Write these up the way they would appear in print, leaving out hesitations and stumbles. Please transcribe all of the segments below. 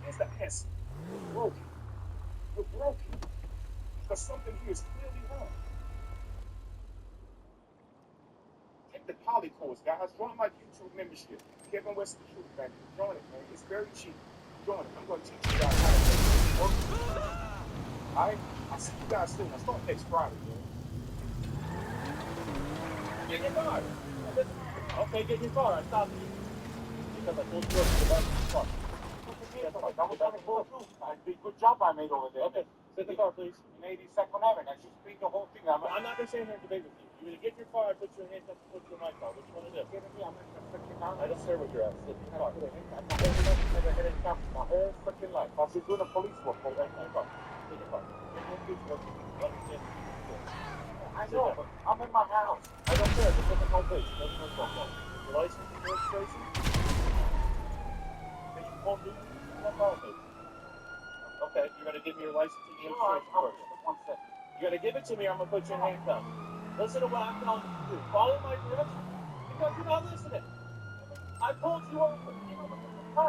Here's the answer. You're broken. You're broken. Because something here is clearly wrong. Take the poly course, guys. Join my YouTube membership. Kevin West the Truth, man. Join it, man. It's very cheap. Join it. I'm going to teach you guys how to make it work. All right? I'll see you guys soon. I start next Friday, man. Get your car. Okay, get your car. I stopped you. Because I told you to get back in the car. That was on the floor, too. Good job I made over there. Okay, sit in the car, please. In 82nd Avenue. I should speak the whole thing. I'm not going to stand here and debate with you. You either get your car, I put your hands up, put you in my car. What do you want to do? I don't care what you're at. Sit in your car. Never hit any cops my whole freaking life. I've been doing a police work for that. Sit in your car. Sit in your car. Get your police work. Understand what you do. I know, but I'm in my house. I don't care. Just look at my face. There's no problem. Your license and registration? Then you won't do okay, you're gonna give me your license and your registration first. 1 second. You're gonna give it to me or I'm gonna put you in handcuffs. Listen to what I'm telling you to do. Follow my directions. Because you're not listening. I pulled you over. I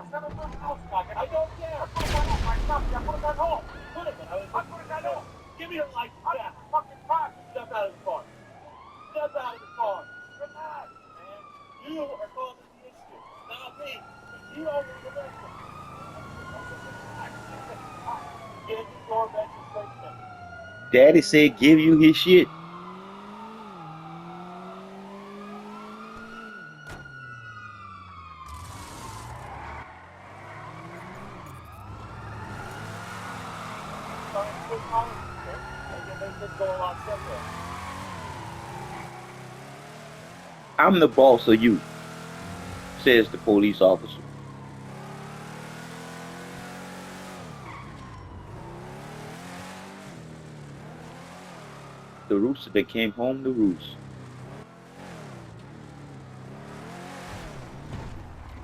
don't care. I put it at home. Put it at home. Give me your license back. Step out of the car. Step out of the car. You're mad, man. You are causing the issue, not me. You are the victim. Get your registration. Daddy said give you his shit. I'm the boss of you, says the police officer. The rooster that came home to roost.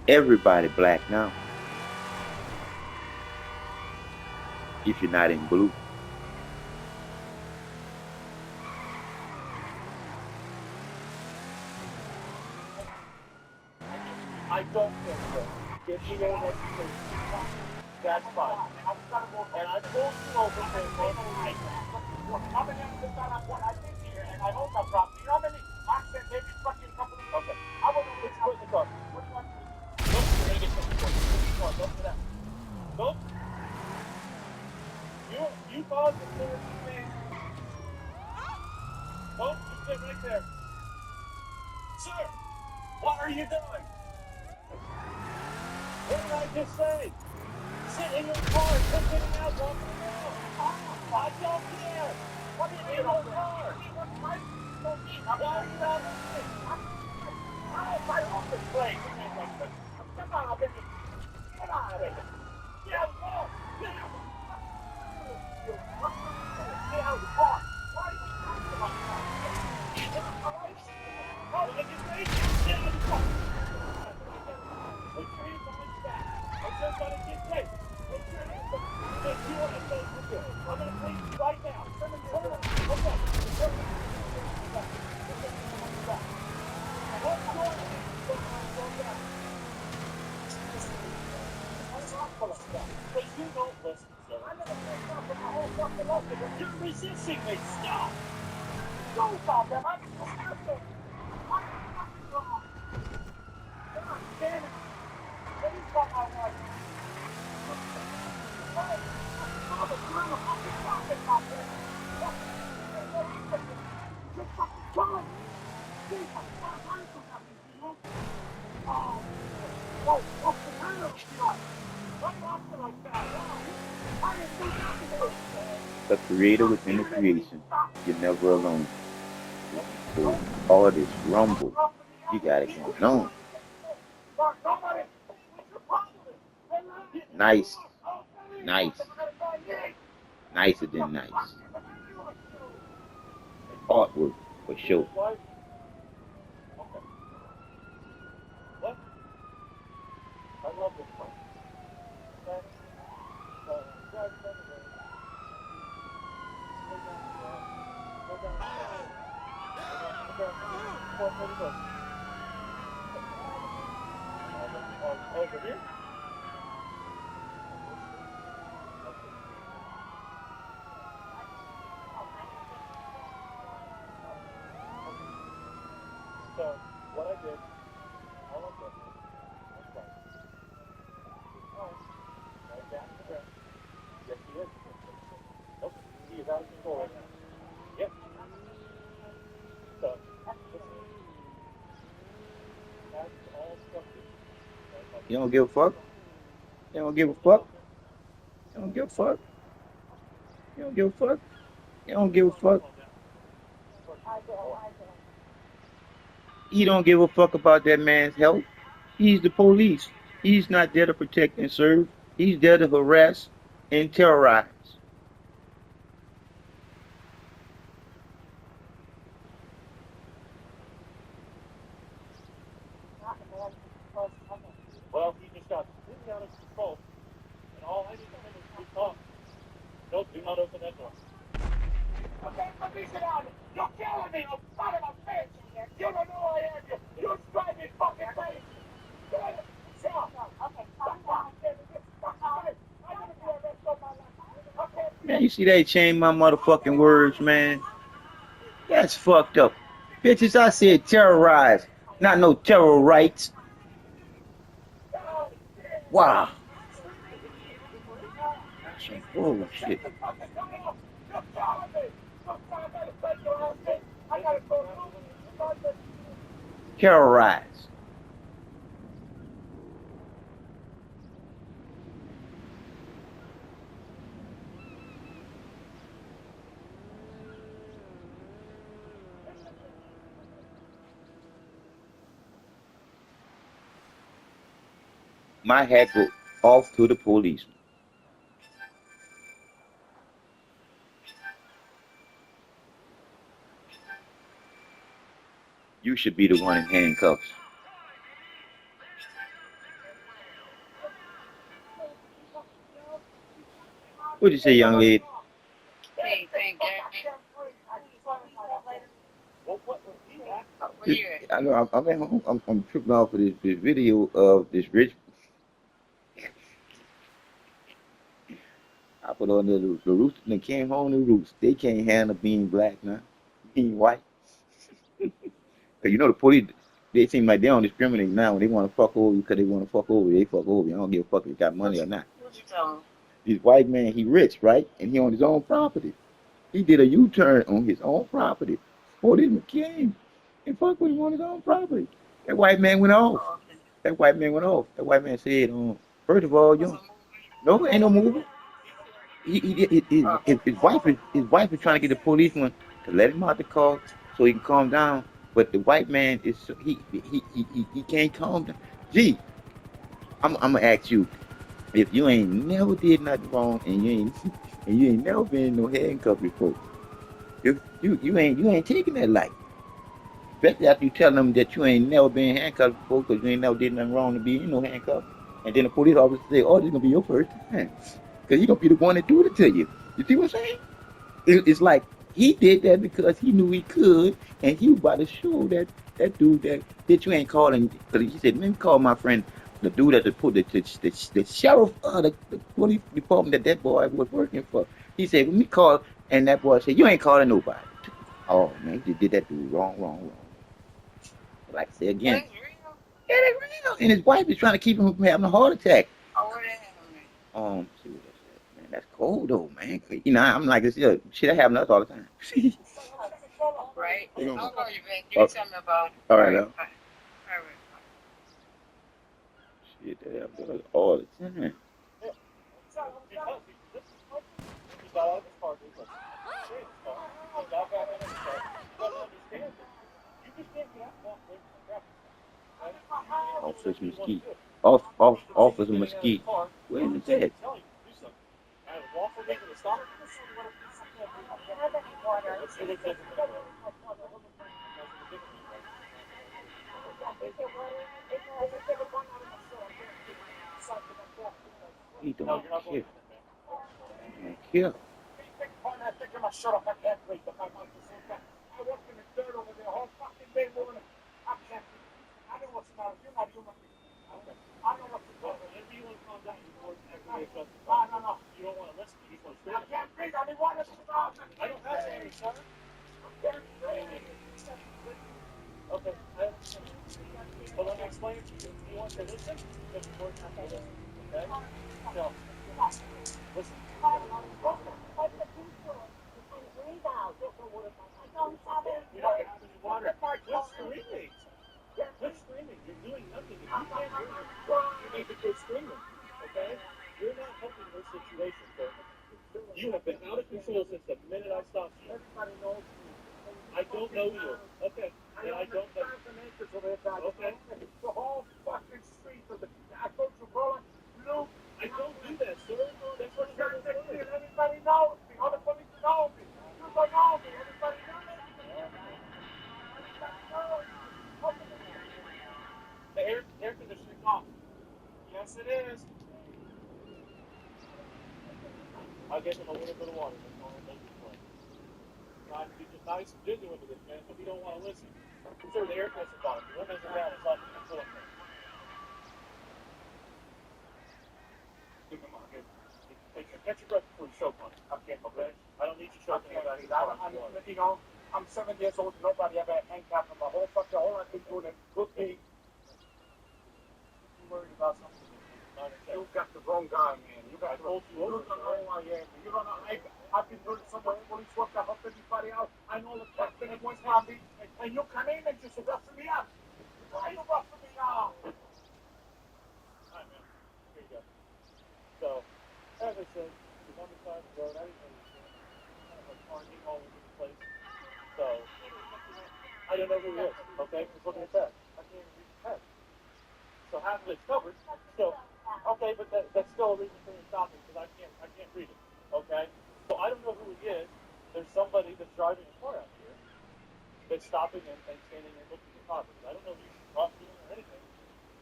Everybody black now. If you're not in blue. I don't think so. Get me your registration. That's fine. And I pulled you over for how many accidents I did here and I own that property? You know how many accidents every fucking couple of okay. I will know this put in the car. What do you want me to do? Nope, you're gonna get something for it. Don't do that. Nope. You caused the clear thing. Nope, you sit right there. Sir, what are you doing? What did I just say? Sit in your car, quit getting out, walking around. I don't care. What are you in your car? Why are you not listening? I'm my office place. Come on, baby. Come on, baby. Get out of the car. Get out of the car. Get out of the car. Why are you talking about that? Oh, I just made you. Get out of the car. Put your hands behind your back. I just want to get paid. Put your hands behind. If you want to say something, I'm going to pay you right now. Okay. What's going on? But you don't listen, sir. I'm going to say something. My whole fucking life. You're resisting me. Stop. Don't stop them. I'm disgusted. I'm fucking wrong. God damn it. Let me stop my wife. Hey, I'm a criminal. I'm just talking about this. You're fucking killing me. Jesus, I'm trying to nothing to you. Oh, whoa, what's the matter with you? What happened like that? I didn't do nothing to you. The creator within the creation. You're never alone. So all this rumble, you got it going on. Nice. Nice. Nicer than nice. Artwork for sure. What? What? I love this place. Okay? Over here? what I did, all I did, that's right. Oh, right down to the ground. Yes, he is. Nope, he is out of control right now. Yep. So, listen, that's all structured. You don't give a fuck? You don't give a fuck? You don't give a fuck? You don't give a fuck? You don't give a fuck? He don't give a fuck about that man's health. He's the police. He's not there to protect and serve. He's there to harass and terrorize. Well, he just got completely out of control, and all I need to him is to talk. Nope, do not open that door. Okay, let me sit down. You're killing me. I'm son of a bitch. You don't know who I am. You're driving me fucking crazy. Get out of the shop. Okay, calm down. I'm gonna do the rest of my life. Okay. Man, you see they change my motherfucking words, man. That's fucked up. Bitches, I said terrorize, not no terror rights. Wow. That's some bullshit. Terrorize. My hat go off to the police. You should be the one in handcuffs. What'd you say, young lady? Hey, thank This, I know I'm at home. I'm tripping off of this video of this rich. I put on the rooster and they came home to the roost. They can't handle being black now, being white. Cause you know the police, they seem like they don't discriminate now. When they want to fuck over you, cause they want to fuck over you, they fuck over you. I don't give a fuck if you got money or not. What you tell him? This white man, he rich, right? And he on his own property. He did a U-turn on his own property. Oh, this McCain. And fuck with him on his own property. That white man went off. Oh, okay. That white man went off. That white man said, first of all, you What's a don't, movie? no, ain't no movie. Okay. His wife is trying to get the policeman to let him out the car so he can calm down. But the white man is he can't calm down. Gee, I'm gonna ask you, if you ain't never did nothing wrong and you ain't and you ain't never been in no handcuff before, if you ain't taking that light. Especially after you tell them that you ain't never been handcuffed before because you ain't never did nothing wrong to be in no handcuff. And then the police officer say, oh, this is gonna be your first time. Because he gonna be the one that do it to you. You see what I'm saying? It's like he did that because he knew he could, and he was about to show that dude that you ain't calling. Because he said, let me call my friend, the dude that the sheriff of the police department that boy was working for. He said, let me call, and that boy said, you ain't calling nobody. Oh man, he just did that dude wrong. Like I say Oh, again, that's real? yeah, that's real. And his wife is trying to keep him from having a heart attack. Oh, where they having it? See what I said, man. That's cold though, man. You know, I'm like this. Yeah, shit, that happen to us all the time. Right? They I'll gonna- call you back. You Oh, can tell me about it. all right, All now. right. All right. Shit, that happen to us all the time. He got out of his car, dude. Like, stay in his car. He got back out of his car. You gotta understand this. You just can't get out and walk away from the traffic stop. Right? Officer That's what you want to Mesquite. do. Officer Mesquite. Where is it at? Tell you to do something. I walk away from the stop. Let's see what different. He No, don't you're not going care. to that, man. He don't care. I'm taking my shirt off. I can't breathe. I work in the dirt over there all fucking day morning. I can't breathe. I know what's the matter. You're not human being. Okay. I know what's the matter. Whenever you want to calm down, you want to aggravate yourself. No. You don't want to listen. You just want to scream. I can't breathe. I mean, why does it stop? I don't have any, sir. I can't breathe. Okay. I understand. But let me explain it to you. If you want to listen, then you're going to have to listen. Okay? So, listen. You don't have any water. Quit screaming. Quit screaming. You're doing nothing. If you can't hear me, you need to quit screaming. Okay? You're not helping her situation, sir. You have been out of control since the minute I stopped you. Everybody knows me. I don't know you. Okay. And I don't know you. Okay. The whole fucking street of the I told you, bro, Luke. I don't do that, sir. That's what you're doing. Everybody knows me. All the police know me. You don't know me. Everybody knows me. The air conditioning's off. Yes, it is. I gave him a little bit of water. That's all I'm making for him. Trying to be just nice and genuine with this man, but he don't want to listen. I'm sure the air conditioning's on. The windows are down. It's off. It's on. Catch your breath before you choke on it. I can't, okay? I don't need you choking on it. You know, I'm 7 years old. Nobody ever had handcuffed me. My whole fucking whole life been doing it. Look me. You worried about something? You got the wrong guy, man. You got the wrong guy. You don't know who I am. You don't know. I've been doing so much police work. I help everybody out. I know the captain in West Palm Beach. And you come in and just roughing me up. Why are you roughing me up? All right, man. Here you go. So, as I said, he's on the side of the road. I didn't know he was doing kind of like parking all over the place. So, I don't know who he is. Okay? Just look at his head. I can't even read his head. So half of it's covered. So, okay, but that's still a reason for me to stop him because I can't read it. Okay? So I don't know who he is. There's somebody that's driving a car out here that's stopping and standing and looking at the car. I don't know if he's talking or anything.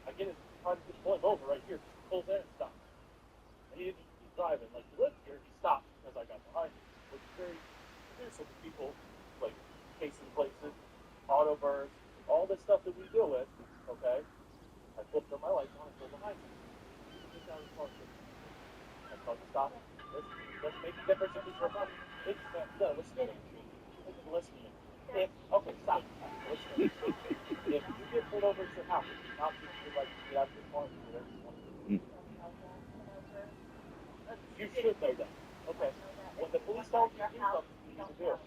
I get it. Try to just pull him over right here. Just pulls in and stops. And he didn't keep driving. Like he lived here, he stopped because I got behind him. Which is very offensive to people like casing places, auto burns, all this stuff that we deal with. Okay? I flipped on my lights on and pulled behind him. Just out of the car. I called to stop him. Let's make a difference if he's recording. No, listen to me. Listen to me. Okay, stop. Listen to me. If you get pulled over at your house, not because you'd like to get out of your car and do whatever you want to do. You should know that. Okay. When the police tell you to do something, you need to do it.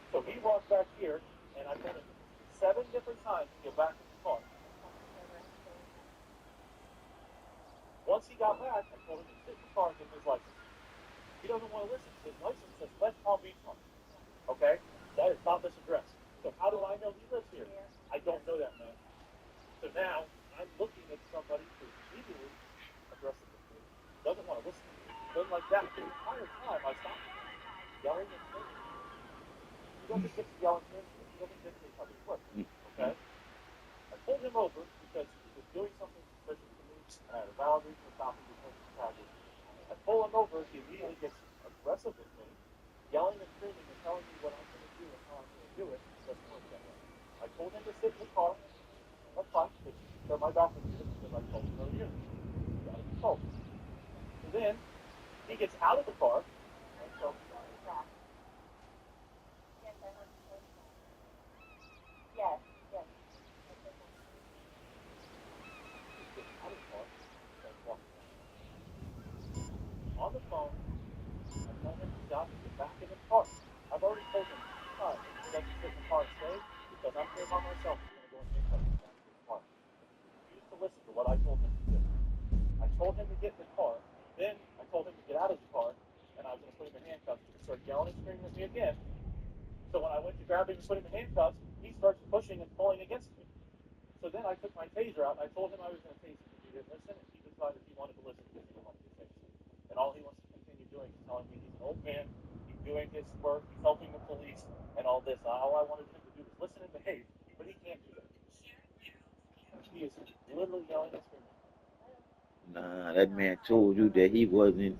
So he walked back here, and I told him 7 different times to get back in the car. Once he got back, I told him to sit in the car and give him his license. He doesn't want to listen. His license says West Palm Beach. Okay? That is not this address. So how do I know he lives here? I don't know that, man. So now, I'm looking at somebody who's legally aggressive with me. Doesn't want to listen to me. Doesn't like that. The entire time I stopped him. Yelling and screaming. You don't just get to yell and scream. You don't just get to public work. Okay? I pulled him over because he was doing something suspicious to me. And I had a valid reason to stop him because he was tagging. I pull him over. He immediately gets aggressive with me, yelling and screaming and telling me what I'm going to do and how I'm going to do it. It doesn't work that way. I told him to sit in the car. That's fine. So my back was good because I told him earlier. He got it controlled. So then he gets out of the car. And so on the phone, I told him to stop and get back in the car. I've already told him 2 times he doesn't sit in the car and stay because I'm here by myself. He's going to go and handcuff me back in the car. He used to listen to what I told him to do. I told him to get in the car. Then I told him to get out of the car, and I was going to put him in handcuffs. He started yelling and screaming at me again. So when I went to grab him and put him in handcuffs, he starts pushing and pulling against me. So then I took my taser out, and I told him I was going to tase him. He didn't listen, and he decided he wanted to listen because he didn't want to get tased. And all he wants to continue doing is telling me he's an old man, he's doing his work, he's helping the police, and all this. All I wanted him to do was listen and behave, but he can't do that. He is literally yelling and screaming. Nah, that man told you that he wasn't.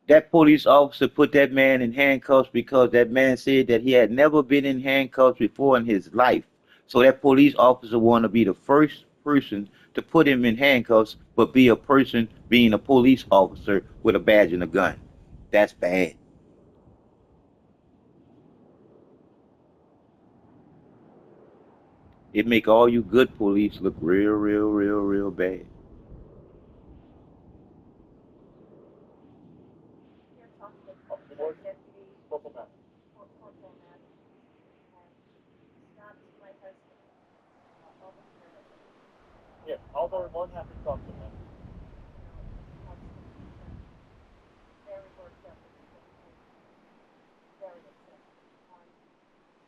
That police officer put that man in handcuffs because that man said that he had never been in handcuffs before in his life. So that police officer wanted to be the first person to put him in handcuffs, but be a person being a police officer with a badge and a gun. That's bad. It make all you good police look real bad. Yeah, I'll go more than happy to talk to him.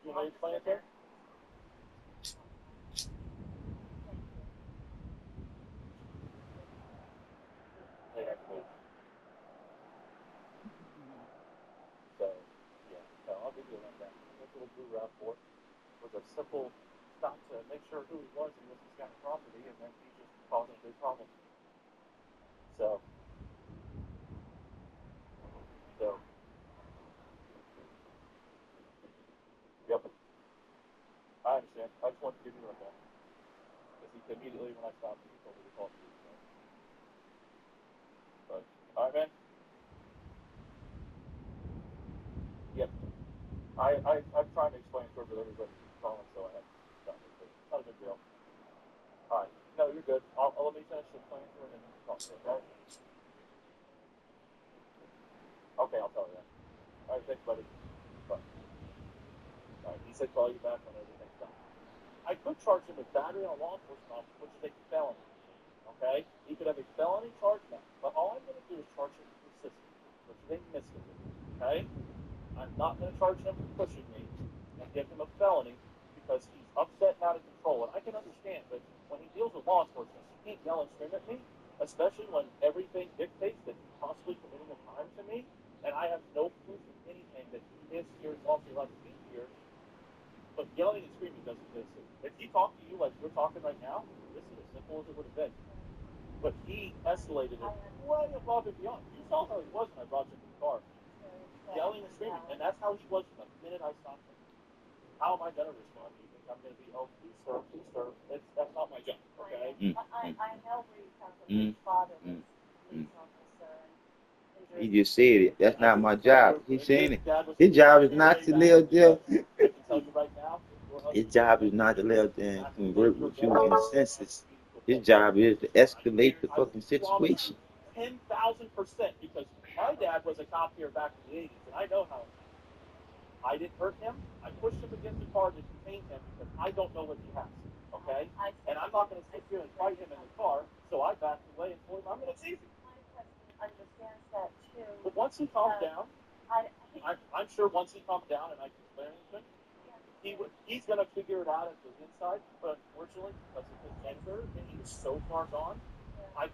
You want me to explain it to him? Yeah, cool. So, yeah, so I'll give you a rundown. That's what Blue Route 4 was a simple stop to make sure who he was and was this guy's property, and then he just caused a big problem. So, so, yep. I understand. I just wanted to give you a rundown. Because he immediately, when I stopped, he told me to call you. So. But, alright, man. Yep. I'm trying to explain to everybody who's calling, so I have to stop it. But it's not a big deal. Alright. No, you're good. Let me finish the plan through and then talk to you, okay? Okay, I'll tell you that. Alright, thanks, buddy. Bye. Alright, he said call you back when everything's done. I could charge him with battery on a law enforcement officer, which is a felony. Okay? He could have a felony charge now. But all I'm going to do is charge him for persistence, which is a misdemeanor. Okay? I'm not going to charge him for pushing me and give him a felony because he's upset and out of control. And I can understand, but when he deals with law enforcement, he can't yell and scream at me, especially when everything dictates that he's possibly committing a crime to me, and I have no proof of anything that he is here, is also allowed to be here. But yelling and screaming doesn't do it. If he talked to you like we're talking right now, this is as simple as it would have been. But he escalated it way above and beyond. You saw how he was when I brought you to the car. Yelling and screaming. And that's how he was from the minute I stopped him. How am I going to respond? Do you think I'm going to be, oh, please, sir, please, sir? That's not my job, okay? I know where you come from. His father was a police officer. He just said it. That's not my job. He's saying it. His job is not to live there. I can tell you right now, His job is not to live there and convert with you in senses. His job is to escalate the fucking situation. 10,000%, because my dad was a cop here back in the 80s, and I know how it happened. I didn't hurt him. I pushed him against the car to detain him because I don't know what he has, okay? And I'm not going to sit here and fight him in the car, so I backed away and told him I'm going to seize him. Understands that too. But once he calmed down, I'm sure once he calmed down and I can explain anything, he's going to figure it out at the inside. But unfortunately, because of his anger and he was so far gone, I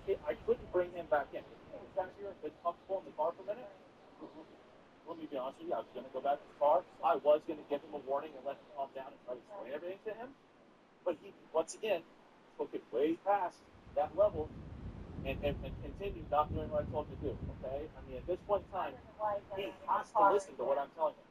couldn't bring him back in. If he was back here and been comfortable in the car for a minute, let me be honest with you, I was going to go back to the car. I was going to give him a warning and let him calm down and try to explain everything to him. But he, once again, took it way past that level and continued not doing what I told him to do, okay? I mean, at this point in time, he has to listen to what I'm telling him.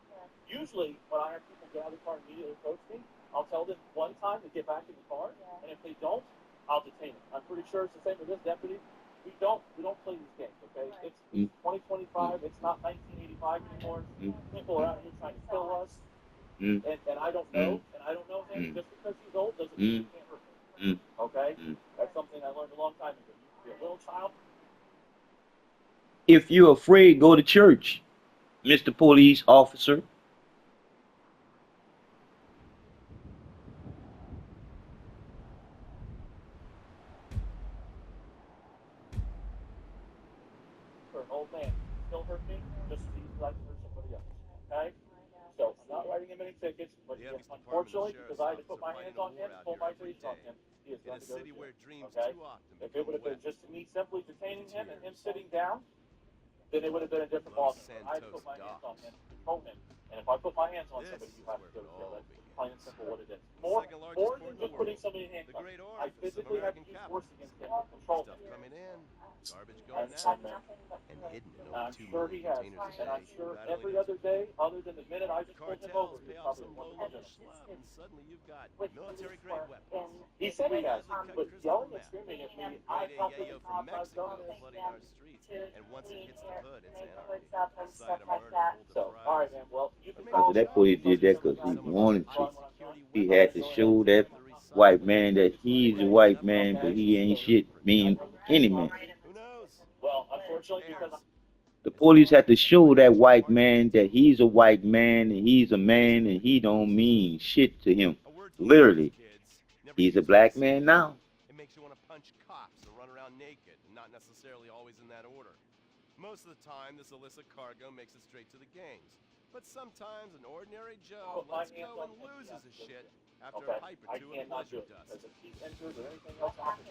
Usually, when I have people get out of the car and immediately approach me, I'll tell them one time to get back in the car, and if they don't, I'll detain them. I'm pretty sure it's the same with this deputy. We don't play these games, okay? It's 2025. It's not 1985 anymore. People are out here trying to kill us, and I don't know, and I don't know him. Just because he's old doesn't mean he can't hurt me. Okay? That's something I learned a long time ago. You can be a little child. If you're afraid, go to church, Mr. Police Officer. For an old man, still hurt me just as easy as I can hurt somebody else. Okay? So I'm not writing him any tickets, but unfortunately, because I had to put my hands on him, pull my face on him, he is going to go to jail. Okay? If it would have been just me simply detaining him and him sitting down, then it would have been a different ballgame. I had to put my hands on him, control him, And if I put my hands on somebody, you have to go to jail. That's plain and simple what it is. More than just putting somebody in handcuffs. I physically have to use force against him to control him. Stuff coming in, garbage I going understand out, that. and hidden in And over I'm 2 sure he million has. containers a And I'm day. sure God only every knows other who. day, other than the minute I just pulled him over, Cartels he's pay off probably some one low-level of schlub, and suddenly you've got With military-grade police work weapons. He said he has, Badly cut but Chris yelling Old and Man. screaming at me, I Payday have to yayo the from cops, I've Mexico done is this. flooding our streets, and once it hits the hood, it's anarchy. neighborhoods up and The stuff sight of like murder that. pulled to So, all right, fries. man. Well, you can Or maybe call After that police did that because he wanted to. He had to show that white man that he's a white man, but he ain't shit being any man. Who knows? Well, unfortunately, because The police had to show that white man that he's a white man and he's a man and he don't mean shit to him. A word to Literally, kids, never he's a use black it. man now. It makes you want to punch cops or run around naked, and not necessarily always in that order. Most of the time, this illicit cargo makes it straight to the gangs. But sometimes an ordinary Joe lets go and loses his shit after a pipe or I two of cannot do pleasure it. dust. Because if he's injured or anything else happens,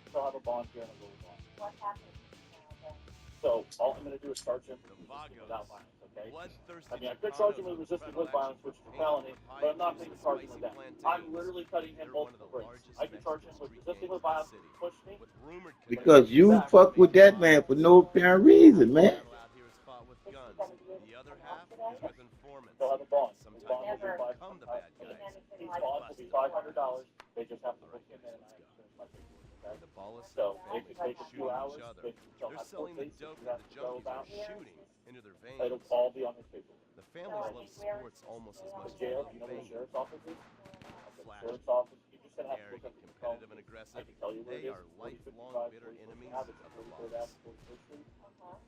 he'll have a bond here and a little bond. What happens now then? So all I'm going to do is charge him The with resisting Vagos, without violence, okay? bloodthirsty I mean, I could charge him Chicanos with on resisting federal with violence, action which is a for felony, papaya but I'm not juice going and to charge him spicy with that. I'm plantains. literally cutting him They're both one of for the breaks. largest I can charge him Mexican with street resisting gangs with in the violence, city, push me. with rumored Because connections you to fuck with that major man for mobs. no apparent reason, man. Battle out here is fought with guns. The other half is with informants. They'll have a bond. His Sometimes bond will you be become the bad guys. His bond will be $500. They just have to All put right, him guys, in and let's I go. finish my paperwork. And the Ballas So family it could take a few shooting hours. each other. They'll They're have selling the court dates dope you that have the to go junkies about. are shooting into their It'll veins. all be on his paperwork. The families love sports almost as much The as they jail, love you know where the banging. sheriff's office is? The Flashy, sheriff's office. You just have to look arrogant, up your phone. competitive, and I aggressive. can tell you where it They is. are 4055, lifelong bitter 41st enemies Ave, of the 43rd Ballas. Ave, 43rd Street.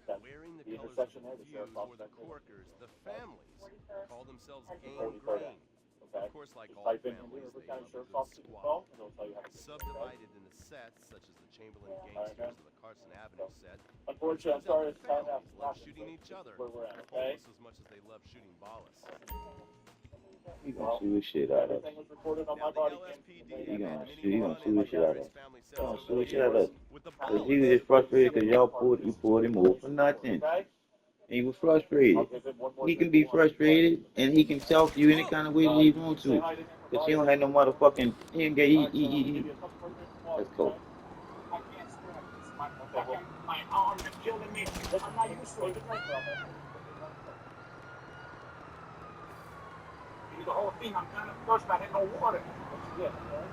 That's Wearing the the colors of intersection there, the the feud sheriff's were office. the Corkers, the families, call themselves And Gang 43rd Green. Ave, okay? Of course, like Just all type in families, River they County love a Sheriff's good Office in your squad. phone, and it'll tell you how to get there, okay? Subdivided into sets, such as the Chamberlain Gangsters or the Carson Avenue set. Unfortunately, I'm Turns out sorry, the it's time families after love nothing, shooting but each this other is where we're at, okay? almost as much as they love shooting Ballas. You gonna sue the shit out of Everything was recorded on Now my the body LSPD cam. have You had gonna many sue- you gonna sue the run-ins shit with out of various us. family sets You gonna over sue the the shit out of years us. with the Because he was Ballas. just frustrated because you pulled him over for nothing. Okay? And he was I'll frustrated. give him one more He can drink be of water. frustrated and he can talk to you any kind of way that he wants Say to. hi to him. Because he don't have no motherfucking, he ain't got, All right, so I'm gonna give you a couple more drinks of water, Let's go. okay? I can't stand this. My arms are killing me. I'm not used to it. The whole thing, I'm kind of first, I had no water. What you get, okay?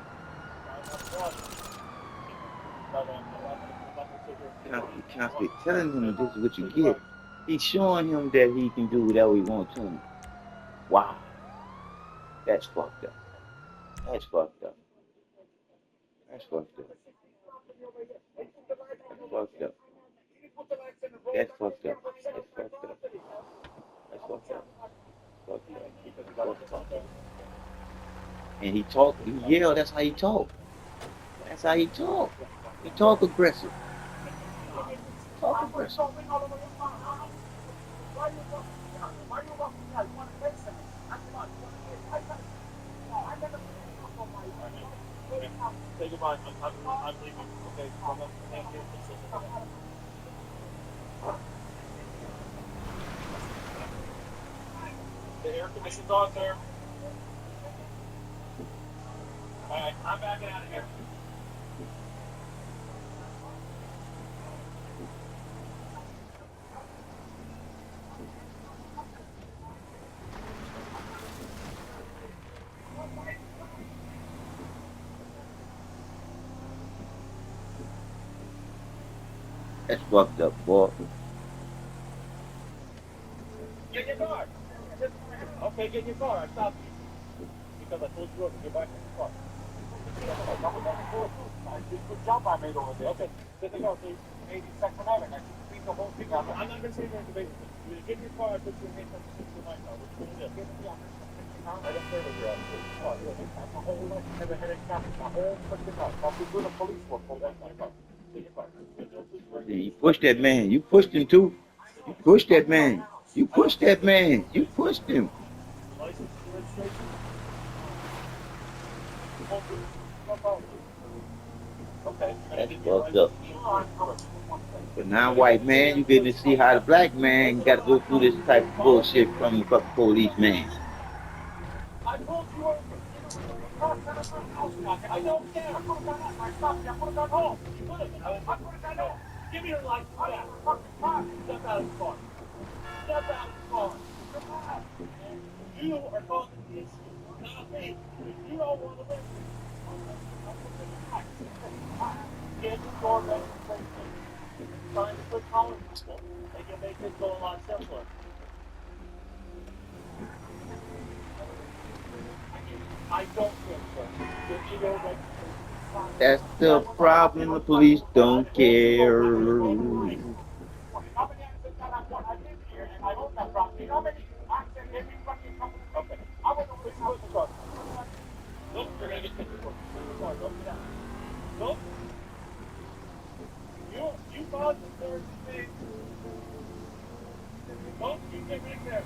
Constantly telling him this is what you get. He's showing him that he can do whatever he wants to him. Wow. That's fucked up. That's fucked up. That's fucked up. That's fucked up. That's fucked up. That's fucked up. That's fucked up. Fucked up. And he talk, he yell, that's how he talk. That's how he talk. He talk aggressive. Talk aggressive. Say goodbye. I'm leaving. Okay, thank you. The air conditioning's on, sir. All right, I'm backing out of here. That's fucked up, boy. Get in your car. Okay, get in your car. I stopped you. Because I told you to get back in your car. Good job I made over there. Okay, sit in the car, please. 82nd Avenue. I should clean the whole thing out. I'm not going to say you're in the basement. You get in your car, I put your hands up to my car. What you going to do? Get in the office. Right up there with your car. My whole life, never had a cap. My whole freaking life. I'll be doing a police work for that car. Get your car. You pushed that man. You pushed him too. You pushed that man. You pushed that man. You pushed him. License, registration. Okay. That's fucked up. But now, white man, you getting to see how the black man got to go through this type of bullshit from the fucking police man. I told you over. I don't care. I put a gun up. I stopped you. I put a gun home. You put it. I put a gun home. Give me your license back. Step out of the car. Step out of the car. You are causing the issue, not me. If you don't want to listen, get the car registration. Trying to put calling people. They can make this go a lot simpler. I don't think so. Give me your registration. That's the problem. The police don't care. How many accidents have I done? I live here and I own that property. How many accidents have you fucking come to the company? I want to listen to the car. Nope, you're gonna get picture for it. Don't get out. Nope. You caused the third thing. Don't you get in there.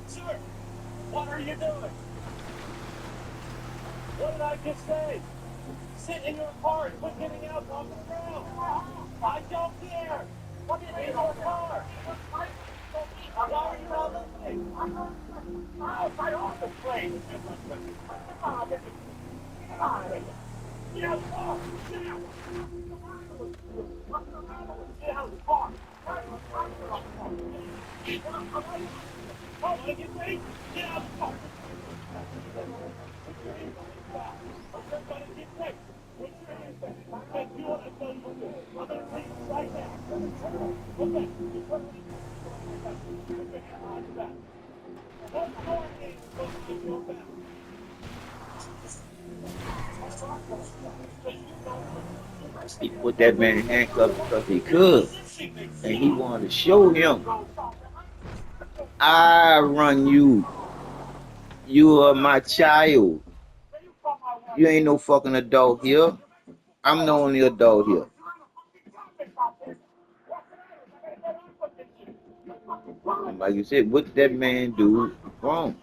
Sir, what are you doing? What did I just say? Sit in your car and quit getting out walking around. I don't care. What is in your car? Why are you not listening? I own the plane. Get out of the car. Get out. Get out of the car. Oh, I get paid? Get out of the car. He put that man in handcuffs because he could. And he wanted to show him, I run you. You are my child. You ain't no fucking adult here. I'm the only adult here. And like you said, what did that man do wrong?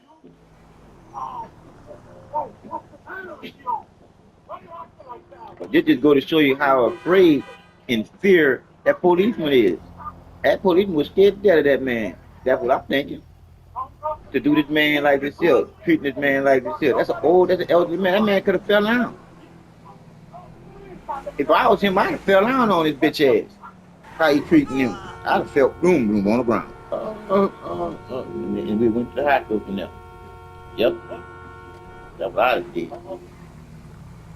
But this just go to show you how afraid and fear that policeman is. That policeman was scared to death of that man. That's what I'm thinking. To do this man like this here, treating this man like this here. That's an elderly man. That man could have fell down. If I was him, I'd have fell down on his bitch ass. How he treating him? I'd have felt boom boom on the ground. And we went to the hospital from there. Yep. That's what I'd have did.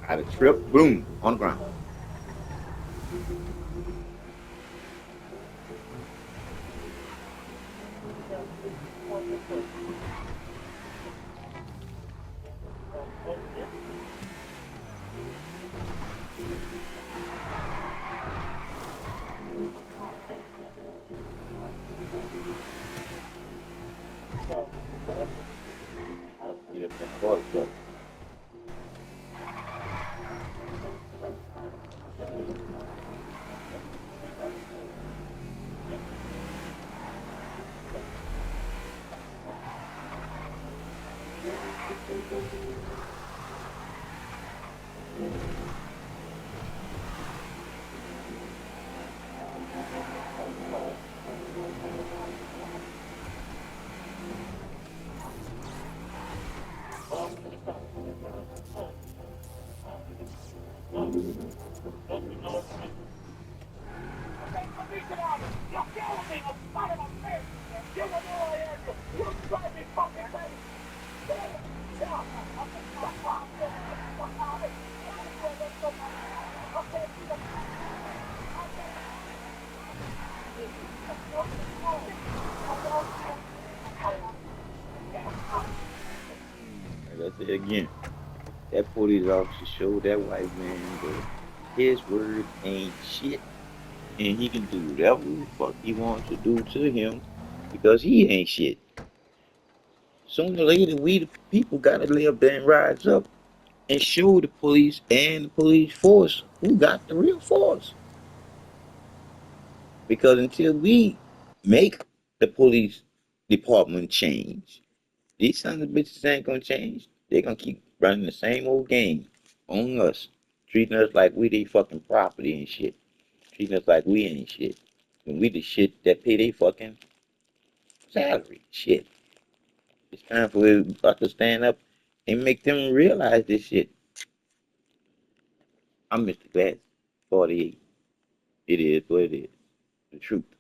I'd have tripped, boom, on the ground. Let's say again, that police officer showed that white man that his word ain't shit, and he can do whatever the fuck he wants to do to him because he ain't shit. Sooner or later, we the people gotta live there and rise up and show the police and the police force who got the real force. Because until we make the police department change, these sons of bitches ain't gonna change. They're gonna keep running the same old game on us. treating us like we they fucking property and shit, treating us like we ain't shit, when we the shit that pay they fucking salary. Shit, it's time for us to stand up and make them realize this shit. I'm Mr. Glass, 48. It is what it is. The truth.